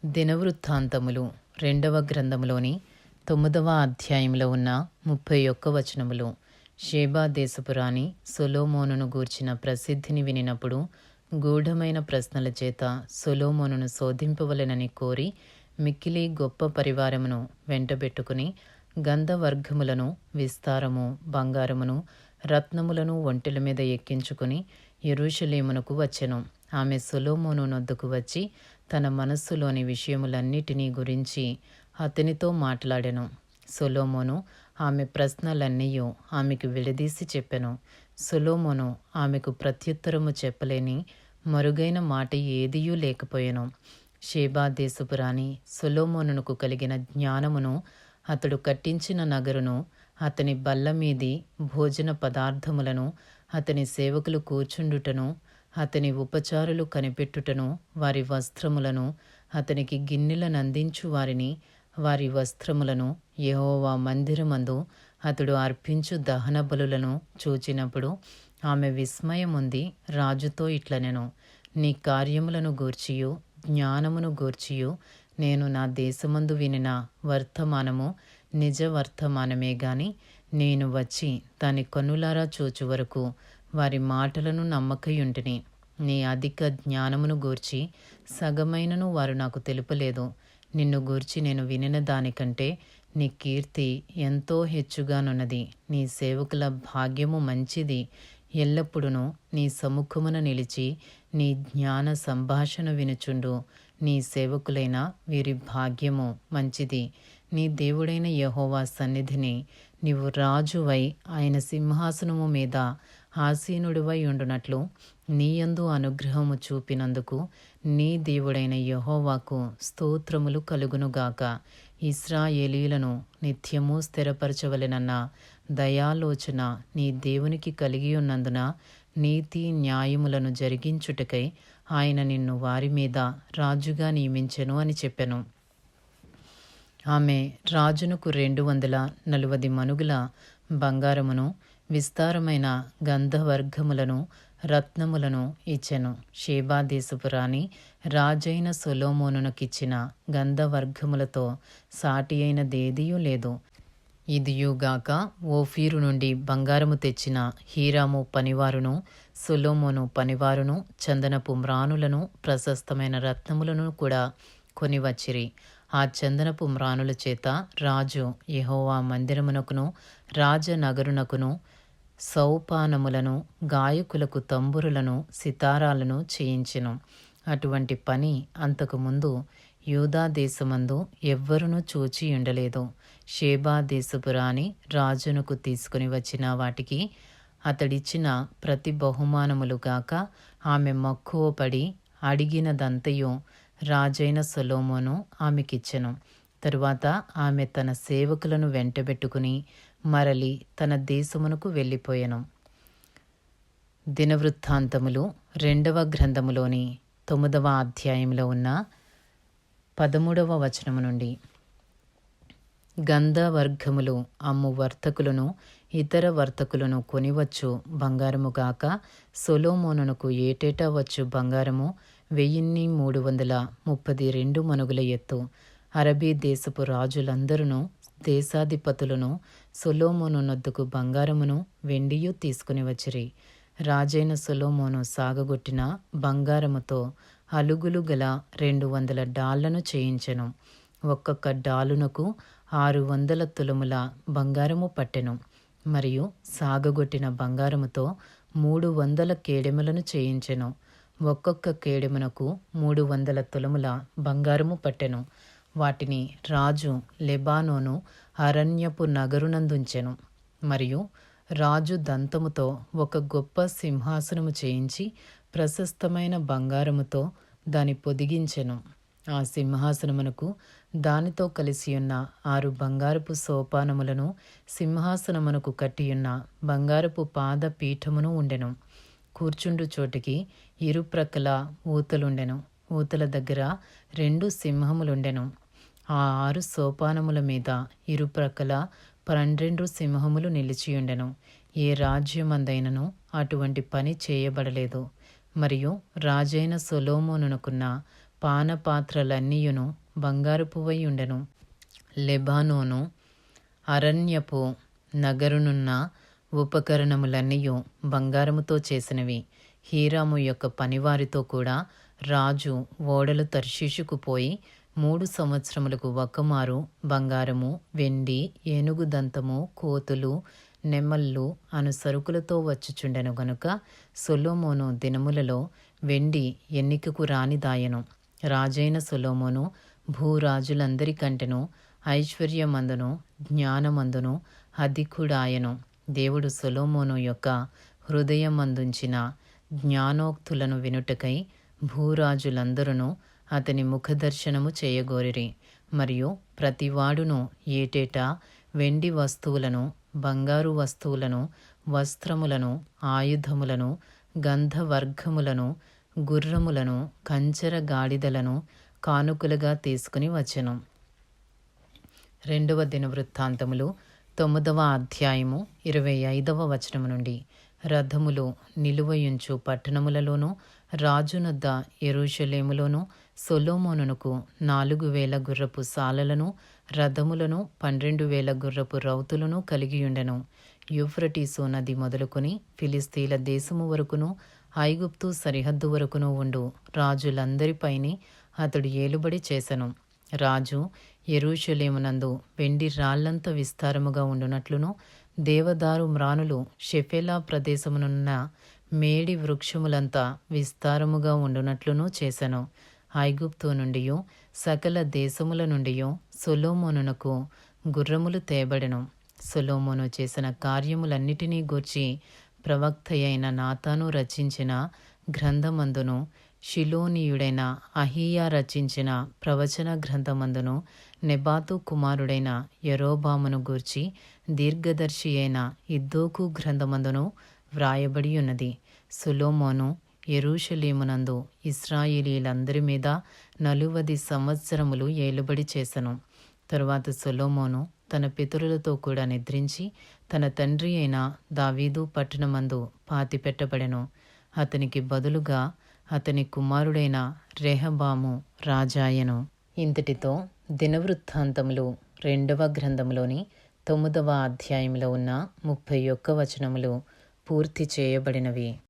దినవృత్తాంతములు 2వ గ్రంథములోని 9వ అధ్యాయంలో ఉన్న 31 వచనములు. షేబా దేశపు రాణి సొలొమోనును గూర్చిన ప్రసిద్ధిని వినినప్పుడు గూఢమైన ప్రశ్నల చేత సొలొమోనును శోధింపవలెనని కోరి మిక్కిలి గొప్ప పరివారమును వెంటబెట్టుకుని గంధవర్గములను, విస్తారము, బంగారమును, రత్నములను ఒంటెల మీద ఎక్కించుకుని యెరూషలేమునకు వచ్చెను. ఆమె సొలొమోను నొద్దకు వచ్చి తన మనస్సులోని విషయములన్నిటినీ గురించి అతనితో మాట్లాడెను. సొలొమోను ఆమె ప్రశ్నలన్నీయు ఆమెకు విడదీసి చెప్పెను. సొలొమోను ఆమెకు ప్రత్యుత్తరము చెప్పలేని మరుగైన మాట ఏదియూ లేకపోయెను. షేబా దేశపు రాణి సొలొమోనునకు కలిగిన జ్ఞానమును, అతడు కట్టించిన నగరును, అతని బల్లమీది భోజన పదార్థములను, అతని సేవకులు కూర్చుండుటను, అతని ఉపచారులు కనిపెట్టుటను, వారి వస్త్రములను, అతనికి గిన్నెలనందించు వారిని, వారి వస్త్రములను, యెహోవా మందిరమందు అతడు అర్పించు దహన బలులను చూచినప్పుడు ఆమె విస్మయముంది రాజుతో ఇట్లనెను: నీ కార్యములను గూర్చియు జ్ఞానమును గూర్చియు నేను నా దేశమందు వినిన వర్తమానము నిజ వర్తమానమే గాని నేను వచ్చి దాని కన్నులారా చూచు వరకు వారి మాటలను నమ్మకయుంటిని. నీ అధిక జ్ఞానమును గూర్చి సగమైనను వారు నాకు తెలుపలేదు. నిన్ను గూర్చి నేను వినిన దానికంటే నీ కీర్తి ఎంతో హెచ్చుగానున్నది. నీ సేవకుల భాగ్యము మంచిది. ఎల్లప్పుడూ నీ సముఖమున నిలిచి నీ జ్ఞాన సంభాషణ వినుచుండు నీ సేవకులైన వీరి భాగ్యము మంచిది. నీ దేవుడైన యెహోవా సన్నిధిని నీవు రాజువై ఆయన సింహాసనము మీద ఆసీనుడివై ఉండునట్లు నీయందు అనుగ్రహము చూపినందుకు నీ దేవుడైన యెహోవాకు స్తోత్రములు కలుగునుగాక. ఇశ్రాయేలీయులను నిత్యము స్థిరపరచవలెనన్న దయాలోచన నీ దేవునికి కలిగి ఉన్నందున నీతి న్యాయములను జరిగించుటకై ఆయన నిన్ను వారి మీద రాజుగా నియమించెను అని చెప్పెను. ఆమె రాజునకు 240 మనుగుల బంగారమును, విస్తారమైన గంధవర్గములను, రత్నములను ఇచ్చెను. షేబా దేశపు రాణి రాజైన సొలొమోనునకిచ్చిన గంధవర్గములతో సాటి అయినదేదియూ లేదు. ఇదియుగాక ఓఫీరు నుండి బంగారము తెచ్చిన హీరాము పనివారును, సొలొమోను పనివారును చందనపు మ్రానులను, ప్రశస్తమైన రత్నములను కూడా కొనివచ్చిరి. ఆ చందనపు మ్రానుల చేత రాజు యెహోవా మందిరమునకును, రాజనగరునకును సౌపానములను, గాయకులకు తంబురులను, సితారాలను చేయించెను. అటువంటి పని అంతకుముందు యూదా దేశమందు ఎవ్వరునూ చూచి ఉండలేదు. షేబా దేశపు రాణి రాజునకు తీసుకుని వచ్చిన వాటికి అతడిచ్చిన ప్రతి బహుమానములు గాక ఆమె మక్కువపడి అడిగినదంతయు రాజైన సొలొమోను ఆమెకిచ్చెను. తరువాత ఆమె తన సేవకులను వెంటబెట్టుకుని మరలి తన దేశమునకు వెళ్ళిపోయెను. దినవృత్తాంతములు 2వ గ్రంథములోని 9వ అధ్యాయంలో ఉన్న 13వ వచనము నుండి. గంధవర్గములు అమ్ము వర్తకులను, ఇతర వర్తకులను కొనివచ్చు బంగారము గాక సొలొమోనునకు ఏటేటా వచ్చు బంగారము 1332 మనుగుల ఎత్తు. అరబీ దేశపు రాజులందరూ దేశాధిపతులను సొలొమోను నొద్దకు బంగారమును, వెండియు తీసుకుని వచ్చిరి. రాజైన సొలొమోను సాగగొట్టిన బంగారముతో అలుగులు గల 200 డాళ్లను చేయించెను. ఒక్కొక్క డాలునకు 600 తులముల బంగారము పట్టెను. మరియు సాగగొట్టిన బంగారముతో 300 కేడెములను చేయించెను. ఒక్కొక్క కేడెమునకు 300 తులముల బంగారము పట్టెను. వాటిని రాజు లెబానోను అరణ్యపు నగరునందుంచెను. మరియు రాజు దంతముతో ఒక గొప్ప సింహాసనము చేయించి ప్రశస్తమైన బంగారముతో దాని పొదిగించెను. ఆ సింహాసనమునకు దానితో కలిసియున్న 6 బంగారపు సోపానములను, సింహాసనమునకు కట్టియున్న బంగారపు పాదపీఠమును ఉండెను. కూర్చుండు చోటికి ఇరుప్రక్కల ఊతలుండెను. ఊతల దగ్గర 2 సింహములుండెను. ఆ 6 సోపానముల మీద ఇరుప్రక్కల 12 సింహములు నిలిచియుండెను. ఏ రాజ్యమందైనను అటువంటి పని చేయబడలేదు. మరియు రాజైన సొలొమోనునకున్న పానపాత్రలన్నీయును బంగారపువై ఉండెను. లెబానోను అరణ్యపు నగరునున్న ఉపకరణములన్నీయు బంగారముతో చేసినవి. హీరాము యొక్క పనివారితో కూడా రాజు ఓడలు తర్షీషుకు పోయి 3 సంవత్సరములకు ఒక్కమారు బంగారము, వెండి, ఏనుగు దంతము, కోతులు, నెమళ్ళు అను సరుకులతో వచ్చుచుండెను గనుక సొలొమోను దినములలో వెండి ఎన్నికకు రానిదాయెను. రాజైన సొలొమోను భూరాజులందరికంటెను ఐశ్వర్యమందును జ్ఞానమందును అధికుడాయెను. దేవుడు సొలొమోను యొక్క హృదయమందుంచిన జ్ఞానోక్తులను వినుటకై భూరాజులందరూ అతని ముఖదర్శనము చేయగోరిరి. మరియు ప్రతివాడును ఏటేటా వెండి వస్తువులను, బంగారు వస్తువులను, వస్త్రములను, ఆయుధములను, గంధవర్గములను, గుర్రములను, కంచర గాడిదలను కానుకలుగా తీసుకుని వచ్చెను. 2వ దినవృత్తాంతములు 9వ అధ్యాయము 25వ వచనము నుండి. రథములు నిలువయుంచు పట్టణములలోనూ రాజునొద్ద యెరూషలేములోనూ సొలొమోనునకు 4,000 గుర్రపు సాలలను, రథములను, 12,000 గుర్రపు రౌతులను కలిగియుండెను. యూఫ్రటీసు నది మొదలుకొని ఫిలిస్తీన్ల దేశము వరకును, ఐగుప్తు సరిహద్దు వరకును ఉండు రాజులందరిపైని అతడు ఏలుబడి చేసెను. రాజు యెరూషలేమునందు వెండి రాళ్లంత విస్తారముగా ఉండునట్లును, దేవదారు మ్రానులు షెఫెలా ప్రదేశమునున్న మేడి వృక్షములంతా విస్తారముగా ఉండునట్లును చేసెను. ఐగుప్తు నుండియు సకల దేశముల నుండియు సొలొమోనునకు గుర్రములు తేబడెను. సొలొమోను చేసిన కార్యములన్నిటినీ గూర్చి ప్రవక్తయైన నాతాను రచించిన గ్రంథమందును, షిలోనీయుడైన అహీయా రచించిన ప్రవచన గ్రంథమందును, నెబాతు కుమారుడైన యరొబామును గూర్చి దీర్ఘదర్శి అయిన ఇద్దోకు గ్రంథమందును వ్రాయబడి ఉన్నది. సొలొమోను యెరూషలేమునందు ఇశ్రాయేలీయులందరి మీద 40 సంవత్సరములు ఏలుబడి చేసెను. తరువాత సొలొమోను తన పితరులతో కూడా నిద్రించి తన తండ్రి అయిన దావీదు పట్టణమందు పాతిపెట్టబడెను. అతనికి బదులుగా అతని కుమారుడైన రెహబాము రాజాయెను. ఇంతటితో దినవృత్తాంతములు 2వ గ్రంథములోని 9వ అధ్యాయంలో ఉన్న 31 వచనములు పూర్తి చేయబడినవి.